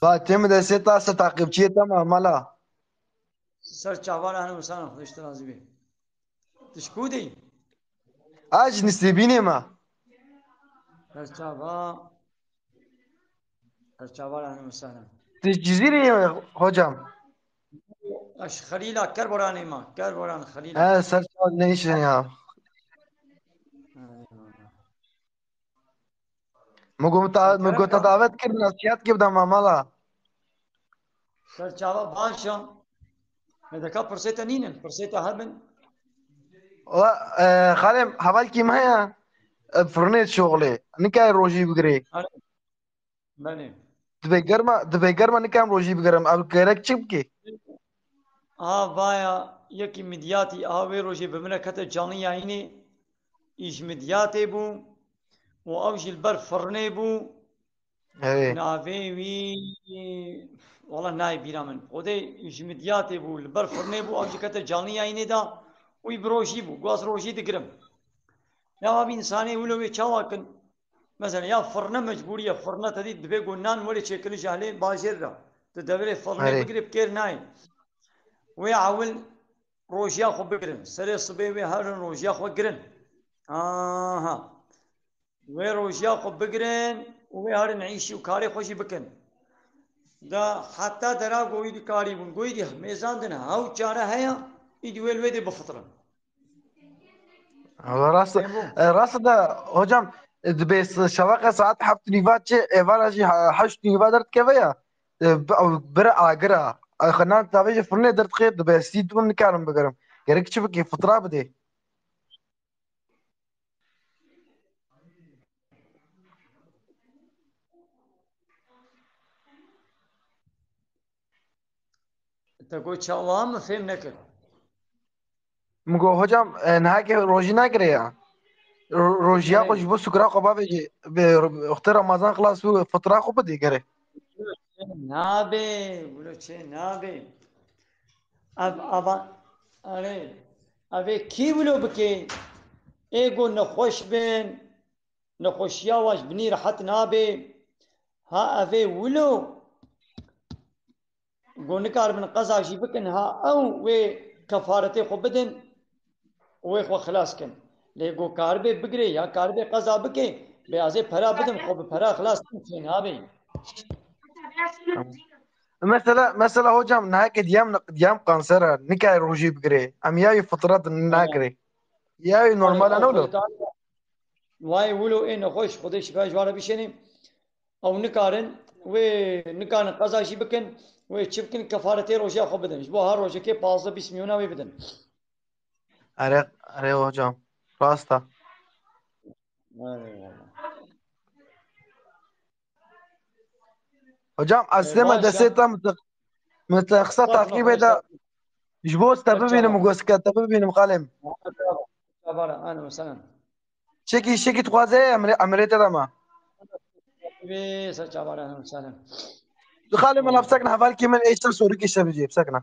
Fatih de seta se takipçiye tamam mala. سر چاوان هنو مسان خودش ترازی بی تشکودی Aj nisibine ma. سر چاوان سر چاوان هنو مسان Tecizire hocam. اش خلیلا کر برانی ما کر بران خلیلا Ha sarı ne işin ya? سر Mugo کرم davet kir nasihat kib da mala. سر چاوان باشم مدکا پرسیتا نینن پرسیتا هربن Valla Halim haval kim ya? Fırnet şoğlu. Nikay roji bigre. آره بله Dve germa nikam roji bigrem. Abi gerek çıp ki. بایا یکی مدیاتی آوی روشی بمنه کت جانی یعنی ایش مدیاتی بو و اوش البر فرنه بو Evet. ناوی وی والله نای بیرامن خودی ایش مدیاتی بو البر فرنه بو اوش کت جانی یعنی دا وی بروشی بو گواز روشی دگرم یا ابی انسانی ولو وی چاواکن مثلا یا فرنه مجبوریه فرنه تدید دبی گونان ولی چکل جهله باجر را تدبیر فرنه Evet. بگرب کر نای وی عول روجیا خو بگرن سر صبح وی هر روجیا خو گرن آها وی روجیا خو بگرن وی هر نعيشي وكاري خوشي بكن دا حتى درا قوي دي كاري بون قوي دي ميزان دنا هاو چاره هيا يدي ويل ويدي بفطرن Rast فهمو rast da hocam dve şavaka saat haft nivat evara ji haşt nivat dert keve ya. Bir agra. خلنا تابع فرنه درت خير دبي سيد من كارم بقرم. gerek çıbık ki fıtra bide. تقول شوام فهم نكر Mugo hocam nahake roji na kire ya. Rojiya بله kuş bu sukra qaba be Akhtar Ramazan خلاص bu fıtra ko bide gere. نابه بلو چه نابه اب آره اوه کی بلو بکه ایگو نخوش بین نخوشیا واش بنی راحت نابه ها اوه ولو گونکار من قضا جی بکن ها او وی کفارتی خو بدن وی خو خلاص کن لیگو کار به بگری یا کار به قضا بکه به ازه پرا بدم خو به پرا خلاص کن ها به Mesela hocam nahake diyam kansera nikay roji bigre. Am yayi fıtrat nakre. Yayi آره normal او خود anolo. کار وای ولو این خوش خودش باجواره بشنیم او نکارن و نکارن قضا جی بکن و چی بکن کفارتی روجا خو بدن بو هر روزه که 15 20 میلیون وی بدن Are hocam. Rasta. آره والله Hocam aslında باشم deseta متأخصة صرف تعقيب نخوش ده جبوس سرچاوا تببينم جوسكا تببينم قالم انا مثلا شكي تقازي عملية ده ما وی سرچاوا انا مثلا خالي ما بسكنا حفال كي من ايش تسوري كي شبجي بسكنا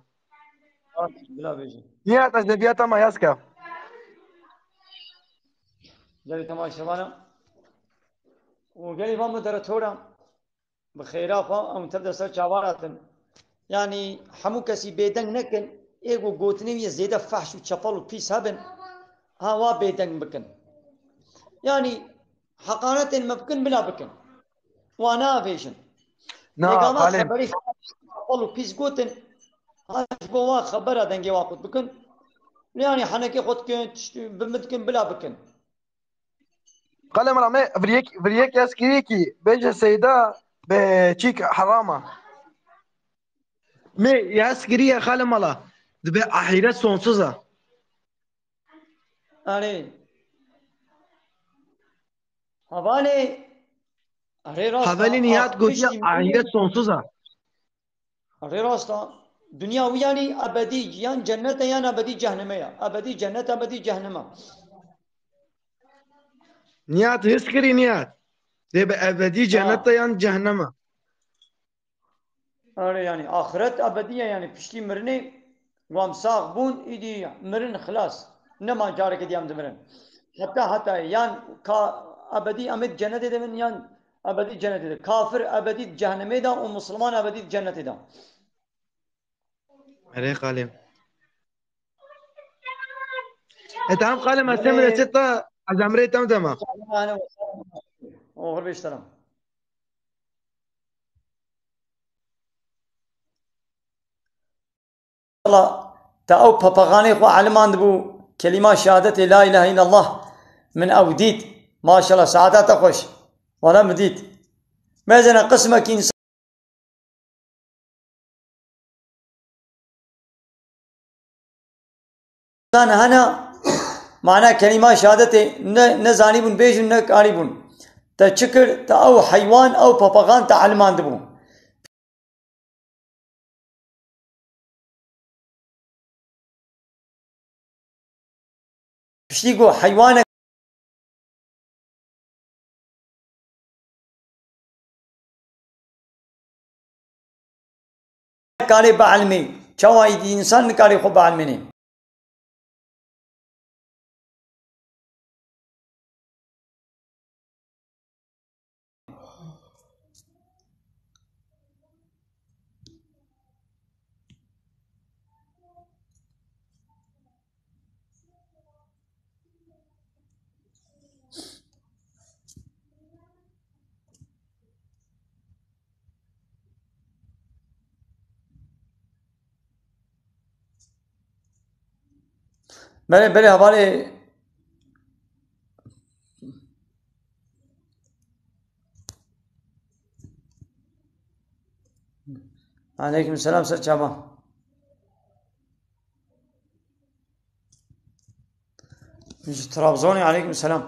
بلا بيجي نيات أجنبيات ما يسكا جري تماشا وانا وقال لي ماما ترى تورا بخيرا فا ام تبدا سرچاوا يعني حمو كسي بيدن نكن ايغو غوتني وي زياده فحش وشفل وبيس هبن هوا بيدن بكن يعني حقارة مبكن بلا بكن وانا فيشن نا لقاما قالم خبري شفل وبيس غوتن هاش بوا خبر دنجي واقت بكن يعني حنكي خد كن بمدكن بلا بكن قالم رامي فريك يسكريكي بيجا سيدا بتشيك حرامة مي يسكري يا خالي مالا دبي أحيرات sonsuz'a يعني حوالي أري راستا havali niyat gotiya پشتی ahiret مرنه sonsuz'a أري راستا دنيا يعني أبدي يعني جنة يعني أبدي جهنم يا أبدي جنة أبدي جهنم niyat hiskiri niyat دبي أبدي آه cennette yan cehenneme أري يعني آخرت أبدية يعني پشتی مرنه وام ساق بون إيدي مرن خلاص نما جارك ديام دمرن حتى يعني كا أبدي أمد جنة دمن يعني ابدی جنتی ده، کافر ابدی جهنمی ده و مسلمان ابدی جنتی ده. أري خالي أنت عم خالي ما بله سمع ستة عزمري تمتمة. اهلا وسهلا وغرب اشترم. الله تأو بابغاني خو علمان دبو كلمة شهادة لا إله إلا الله من أوديت ما شاء الله سعادات خوش ولا مديت ما زنا قسمك إنسان هنا معناه كلمة شهادة نزاني بون بيجون نكاري بون تشكر تأو حيوان أو بابغان تعلمان دبو بشتيقو حيوانك كاري بعلمي شوايد إنسان كاري خو بعلمني بله حوالي عليكم السلام سر شابا ترابزوني عليكم السلام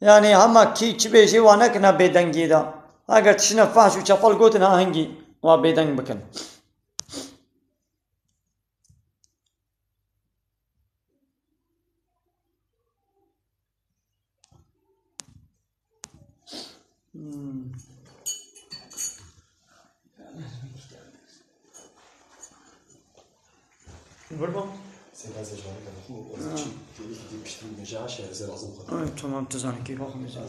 يعني هم كي تشبيشي وانا كنا بيدنجي دا اگر تشنا فاش وشفل قوتنا هنجي وا بيدنج بكن تمام تزاني كيف اخو مزال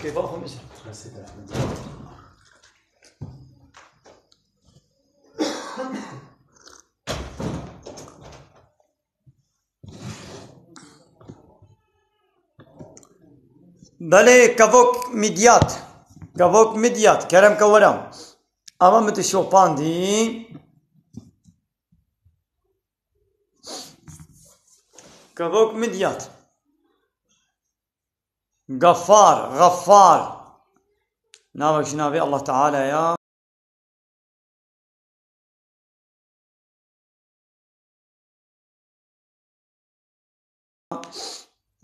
كيف اخو مزال بله كفوك مديات كرم كورم اما متشوفان دي كفوك مديات غفار ناوك شنابي الله تعالى يا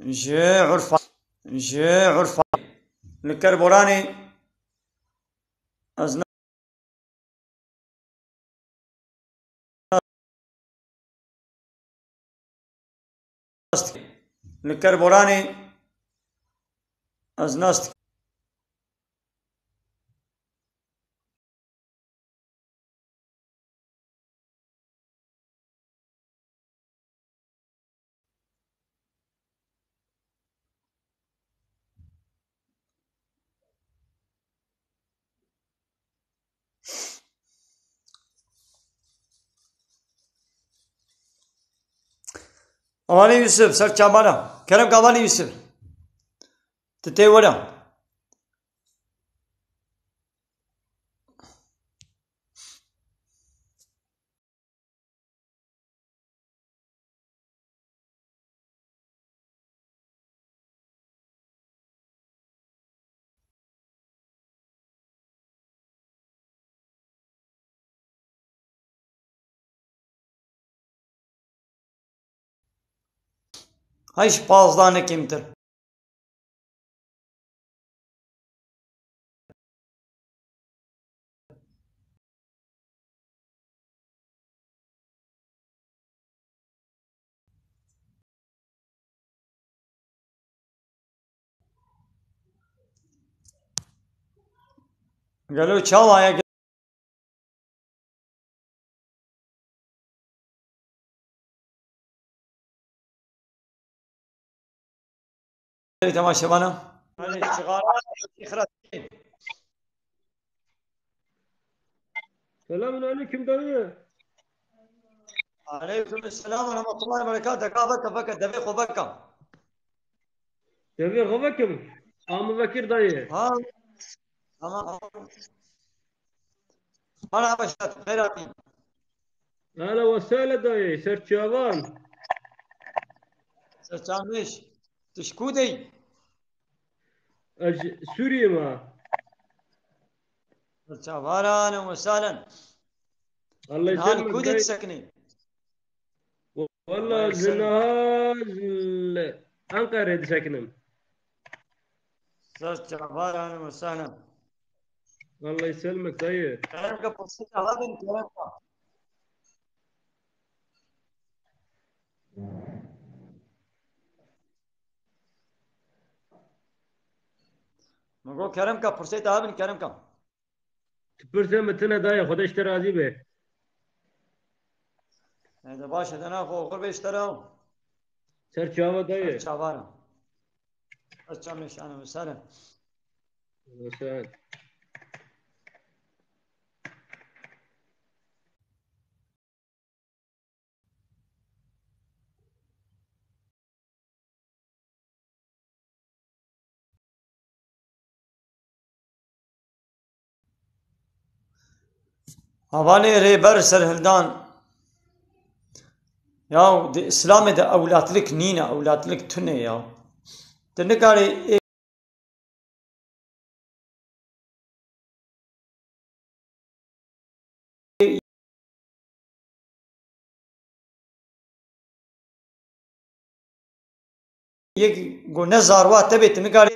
جي عرفا الكربوراني أزناست الكربوراني أزناست أوالي يوسف سر شابانا كرم كوالي يوسف تتي هايش بازدانه كيمتر قالوا شاوا تماشاوانم هلی چغارا اخرات Selamun aleyküm dayı. عليكم السلام ورحمة الله وبركاته كافك فك Dubai خبك Devi kavakım. Amı Bekir dayı. ها أما أنا بشات خير أبي Hala vesile dayı. Serçavan. سرچانش تشكودي Suriye ma. سرچاوانا أهلا وسهلا Allah نهال يسلمك كودي dayı. تسكني الله Valla يسلمك zinahal Ankara'da sakinim. سرچاوانا أهلا وسهلا Allah يسلمك dayı. كلامك بسيط هذا كلامك مگو کرم کا فرصت آبن کرم کا Tüpürse mitine dayı. Kudaş terazi be. هذا باشه دنا خو قرب اشتراو Serçava dayı. سرچاوانا سرچامش أهلا وسهلا Vesile. Havale rehber serhildan ya de İslam'da evlatlık nine evlatlık tüne ya. De ne kadar یک گونه زاروا تبت ne kadar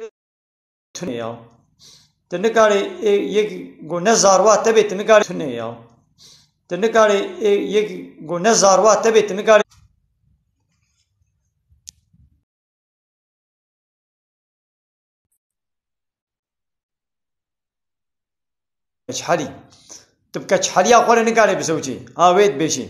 tüne ya. De ne kadar یک گونه زاروا تبت ne kadar tüne ya. De ne kadar یک گونه زاروا تبت ne kadar çhali. تبقى çhali أخوان ne kadar بسوي ها ويد بيشي.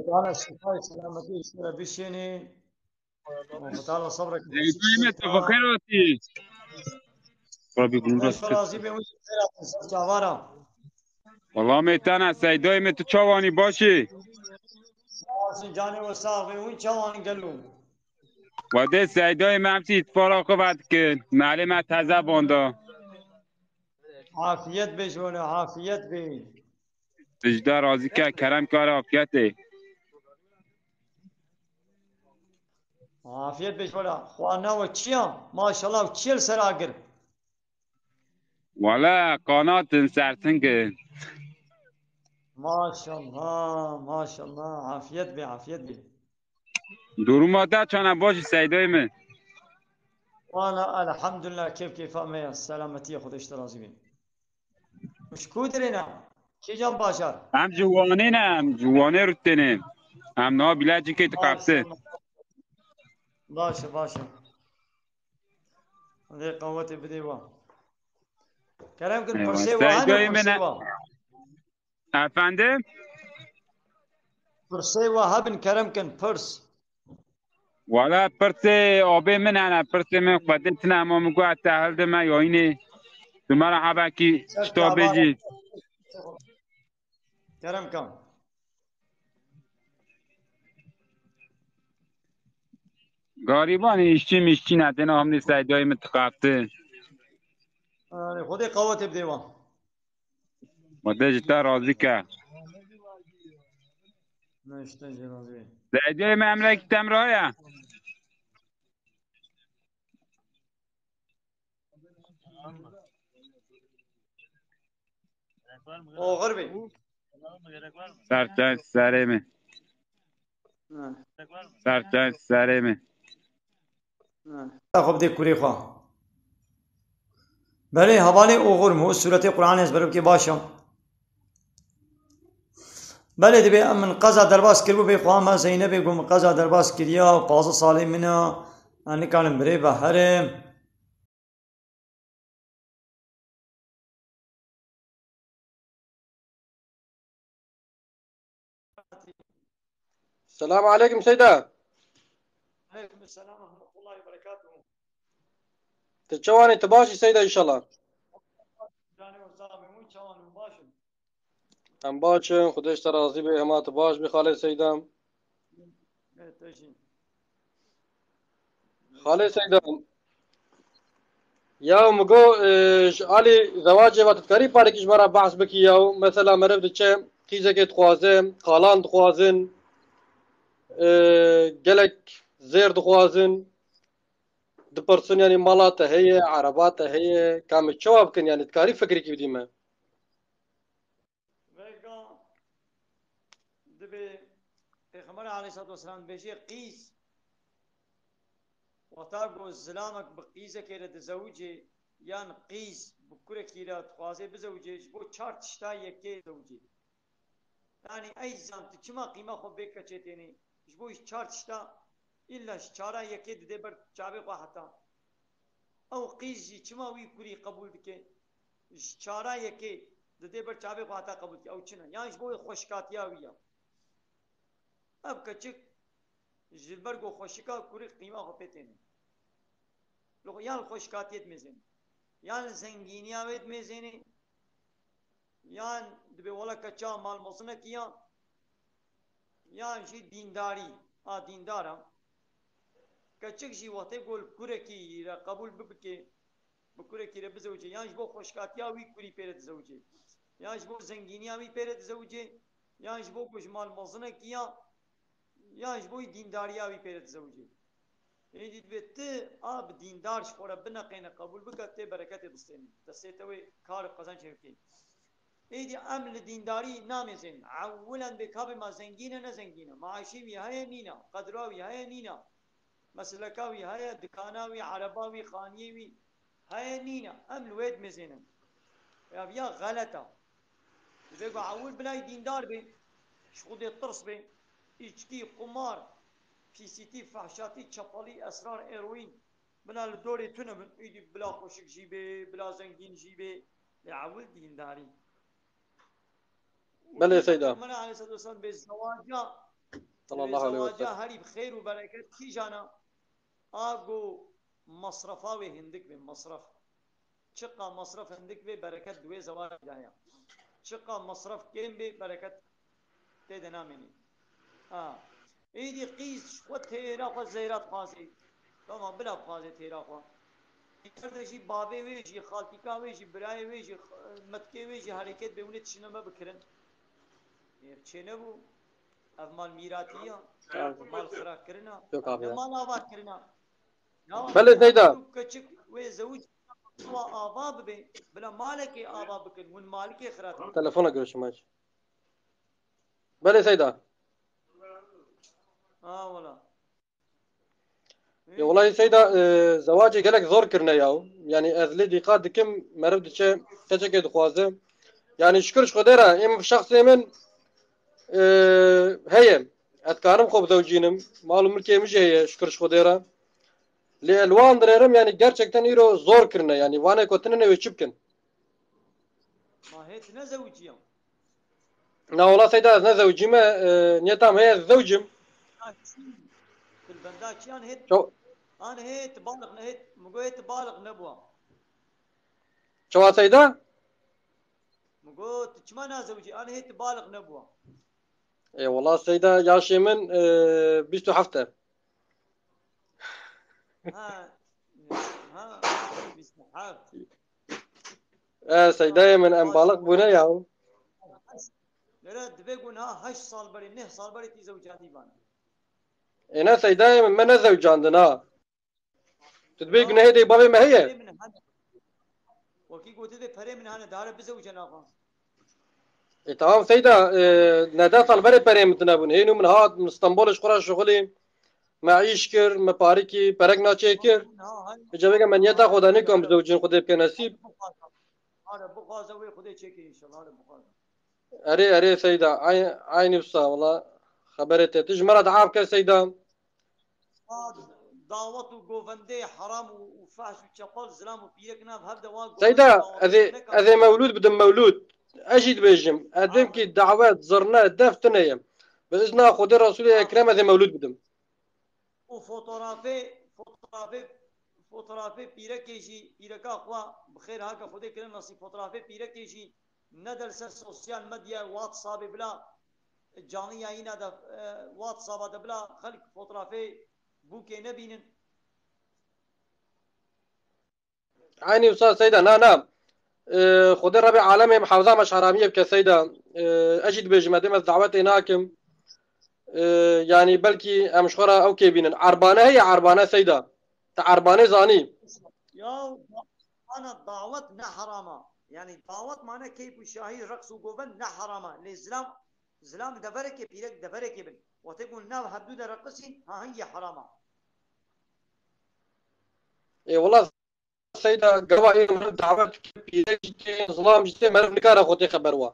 تعالى الشفاء سلامتي اشترى بشيني وتعالى صبرك Daime tafakkarati. Rabbi باش gumras kis. راضي بهم خيرات جوارا والله میتونه سیدای می تو چوانی باشی جاني وساق وين شوان قالوا و ده سیدای من همسی اتفاق خوبت که معلم تازه باندا عافيت بيش ولا عافيت بي اجده راضی که کرم کار عافیته عافيت بيش ولا خوانا وشيا ما شاء الله وشيل سراقر والا قانات سرسنگ ما شاء الله ما شاء الله عافيت بي عافيت بي دورو ماده چانه باشی سیدای من وانا الحمد لله كيف ما سلامتي خود اشترازي بي مش كودرنا كي جنب باشر هم جوانه نه هم جوانه رو تنه هم نا بلاجی که تو ما شاء قفته الله باشا باشا هذه قوتي بديوا كلام كن برسيوا هنا سیدای من برسيوا افنده برسيوا هبن كلام كن برس والا پرس آبه من نه پرس من خودم تنه اما مگو اتحال ده من یا اینه تو مرحبا کی سرت چطور عبارة بجی كلام كم گاریبان ایشچی میشچی ندنه هم سیدای متقفته خذي قوتي بديوا و ده جتا راضی که نشتنجي راضي سیدای مملکی تمرایه او غربي سر سره من سرچه سرمه خب دي كوري خوا بله حواله اوغور مو سورة قرآن از برو که باشم بله دبی من قضا درباس کربو بی خواه ما زینبی گم قضا درباس کریا و 15 سالی منا أنا كان بري بحرم السلام عليكم سيدة. عليكم السلام ورحمة الله وبركاته. تتشواني تباشي سيدة إن شاء الله. هم باشن خدش ترازي به هما تباش بخالي سيدة. خالي سيدة يا مگو علي زواج وقت قريب بارك إجمارا بحث بكي ياو مثلا مرف دچه قيزة كي تخوازن خالان تخوازن قلق زير تخوازن دبرسون يعني مالاته هي عرباته هي كام تشواب كن يعني تكاري فكري كيف ديما ويقا دبي پیغمبر عليه الصلاة والسلام بيجي قيس وتاقو الزلامك بقيزة كيرا دزوجي يان قيس بكرة كيرا تخوازي بزوجي بو چار تشتا يكي زوجي يعني أي زام تشما قيمة خو بيكا چتيني بو چار تشتا إلا چارا يكي دي بر چابي خو حتا او قيس جي چما وي كوري قبول بكي چارا يكي دي بر چابي خو حتا قبول كي او چنا يعني بو خوشكاتيا ويا اب كچك جلبرگو خوشکا کوری قیمه خو پیتینه لو یان خوشکاتیت میزنه یان زنگینی آوید میزنه یان دبی ولا کچا مال مصنع کیا یان جی دینداری دیندارم کچک جی وقت گل کوره کی را قبول ببکه بکوره کی را بزوجه یان جبو خوشکاتیا وی کوری پیرت زوجه یان جبو زنگینی آوی پیرت زوجه یان جبو کش مال مصنع کیا یا جبوی دینداری آوی پیرت زوجی یعنی دید به ته آب دیندارش خورا بنقین قبول بکت ته برکت دستینی دسته توی کار قزن چرکی ایدی عمل دینداری نامیزین اولا به کاب ما زنگینه نه زنگینه معاشی وی های نینا قدراوی های نینا مسلکاوی های دکاناوی عرباوی خانیوی های نینا عمل وید میزینه یا غلطه بگو اول بلای دیندار بی شخود ترس be içki, kumar, pisiti, fahşati, çapalı, esrar, eroin. Buna doğru tünümün, idi bila hoşuk jibe, bila zengin jibe. Leavul dindari. بله سيدة Peygamber aleyhissalatu vesselam be zavaca, sallallahu aleyhi ve sellem harib khayr ve bereket ki jana. Ago masrafa ve hindik ve masraf. Çıkka masraf hindik ve bereket duve zavaca. Çıkka masraf kem be bereket de nameni. ایدی قیس و تیرا خو زیرات خاصی تمام بلا خاصی تیرا خو کردشی بابه veggie خالتیکا veggie برای ویجی متکی ویجی حرکت به اونت چنما بکرن چنه بو اف مال میراتیه مال خراک کرنا مال آباد کرنا بله سيدة کچک و زوج و آباد به بلا مالک آباد بکن ون مالک خراک تلفونك يا شماش بله سيدة والله والله سيدة زواجي قالك زور كرنا ياو يعني أذلي دقات كم مرد شيء تجك دخوازه يعني شكرش خديرة إما في شخص من هي أتكارم خوب زوجينم معلوم ملكي مش هي شكرش خديرة لألوان دريرم يعني gerçekten إيرو زور كرنا يعني وانا كوتنا ويشبكن ما هيت نزوجيهم لا والله سيدة نزوجي ما نيتام هي زوجم في البنداك أنا هيت شو أنا هيت بالغ هيت مقول هيت بالغ نبوة شو سيدة مقول تشمنا زوجي أنا هيت بالغ نبوة اي والله سيدة ياشي من بيستو حفتة ها بيستحاب سيدة من أنبالغ بنا ياو لا دبيقون ها 8 صال بري 9 صال بري تي زوجاتي بان هنا سيدة من زوج عندنا تدبيق نهدي بابي ما هي وكي قلت لي فري من هنا دار بزوج ناقا تمام سيدا ندا طلبري بري متنابون هينو من هاد من اسطنبول شقرا شغلي معيش كر مباركي برقنا شكر جابك من يدا خداني كم زوجين خدي بنصيب هذا بقازة وي خدي تشيكي ان شاء الله هذا بقازة اري سيدا عيني بصا والله خبرت تجمرة عابك سيدا دعوت وجوفندي حرام وفحش وشقال زلام وبيركنا بهذا دواء سيدا هذا مولود بدم مولود اجد بيجم ادم كي الدعوات زرنا دافتنا باذن خدي الرسول الاكرم هذا مولود بدم فوتوغرافي بيركيجي بيركا اخوا بخير هكا خدي كلام نصي فوتوغرافي بيركيجي ندل سوشيال ميديا واتساب بلا جاني هنا ده واتساب ده بلا خلق فوتوغرافي بوكي نبينن عيني وصال سيدا نعم خدي ربيع عالمي محافظة مش حرامية بكسيدا اجد بيجم دم الدعوات هناكم يعني بلكي امشخرة او كيبينن عربانة هي عربانة سيدا عربانة زاني يا انا الدعوت نحرامه يعني دعوت معنا كيف الشاهي رقص وجوفن نحرامه الاسلام زلام دبرك بيرك دبرك ابن وتقول ناب حدود رقصي ها هي حرامه اي والله سيدا قوائي من الدعوات بيرك ظلام جتي مرف نكار اخوتي خبروا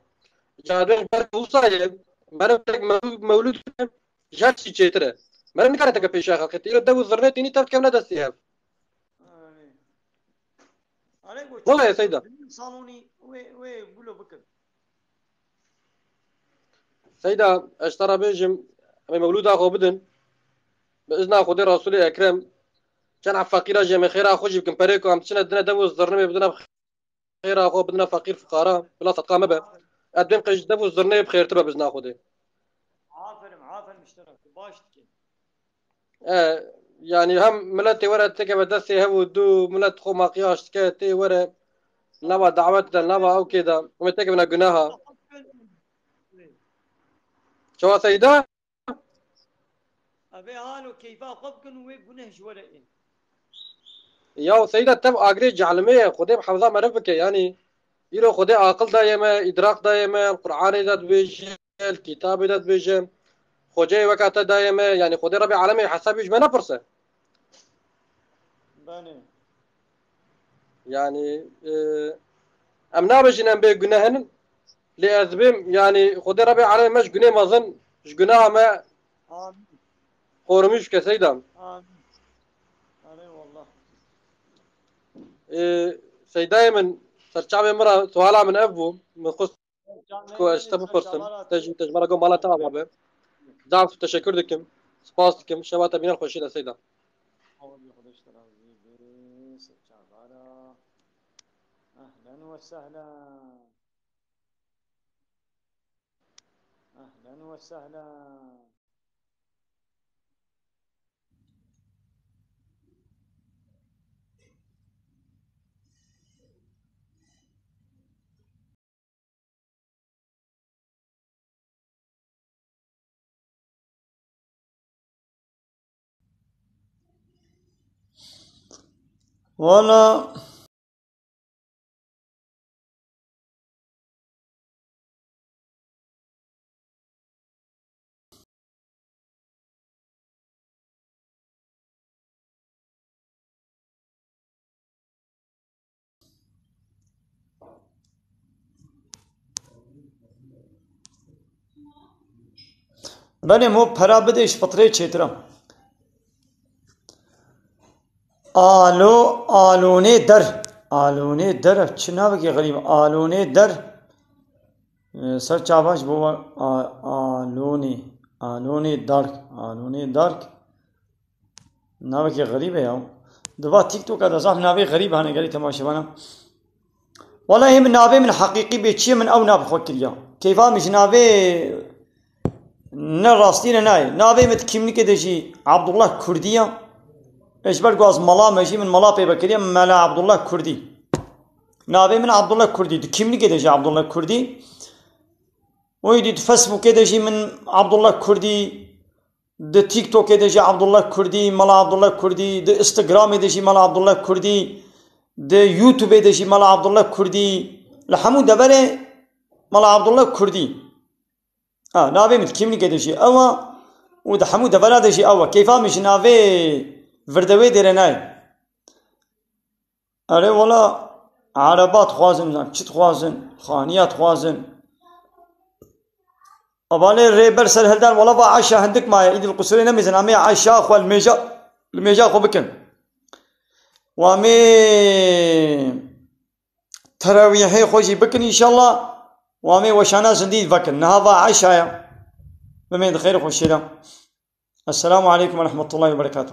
جادوين برك وصايب مرف مولود جاتشي تشيتره مرف نكار تك بيشا خلقتي لو دو زرنتيني تف كم ندسيها والله يا سيدا صالوني وي قولوا بكر سيدا اشترى بيجم مولود اخو بدن باذن خدي الرسول الاكرم كان فقير جمع خير اخو جيب كمبريكو عم تشنا دنا دو زرنمي بدنا خير اخو بدنا فقير فقراء بلا صدقه مبا ادم قج دو زرنمي بخير تبا باذن خدي عافر مشترك باشتكي يعني هم ملتي ورا تكب دسي هو دو ملت خو ما قياش تكتي ورا نبا دعوت نبا او كده ومتكب من جناها شو سيدا ابي هالو كيف قبكن ويقنهش ورقين يا سيدا تب اجري جعلميه خدي محافظه مرفك يعني يلو خدي عقل دايما ادراك دايما القران ذات بيجي الكتاب ذات بيجي خوجي وقت دايما يعني خدي ربي عالمي حسب يجمعنا فرصه باني يعني امنا بجنا بجناهن لأذبم يعني خدي ربي عالمي مش جنيه ما ظن مش جناه ما قرميش كسيدا آمين والله سيداي من سرچاوي مرة سوالا من أبو من قص كو اشتبه فرصم تجي مرة قوم مالا تابع به دعم تشكر لكم سباس لكم شباب بين الخوشي لسيدا أهلا وسهلا أهلا وسهلا ولا بله مو پرا بدش پتره چیترم آلونه در چنا بگی غریب آلونه در سر چاواش بو آلونه دارک ناوی که غریبه یا دوا تیک تو که دزاف ناوی غریب هنه گری تماشاوانا والله من ناوی من حقیقی به چیه من او ناوی خود کریا کیفا مش ناوی نه راستی نه ناوی مت کیمنی که دشی عبدالله کردیه اجبر گاز ملا مجی من ملا پی بکریم ملا عبدالله کردی ناوی من عبدالله کردی تو کیمنی که دشی عبدالله کردی ويدي فيسبوك دجي من عبد الله كردي د تيك توك دجي عبد الله كردي مال عبد الله كردي د انستغرام دجي مال عبد الله كردي د يوتيوب دجي مال عبد الله كردي لحمو دبره مال عبد الله كردي نافي متكيمني كدشي أوا وده حمود فلادشي أوا كيفا مش نافي فردوي ديرناي أري والله عربات خوازن چت خوازن خانيات خوازن أبالي ريبر سر هلدان والله با عشا هندك ما يد القصرين ميزن أمي عشا خو الميجا خو بكن وامي تراويحي خوشي بكن إن شاء الله وامي وشانا زنديد بكن نهضا عشا بمين خير خوشي السلام عليكم ورحمة الله وبركاته.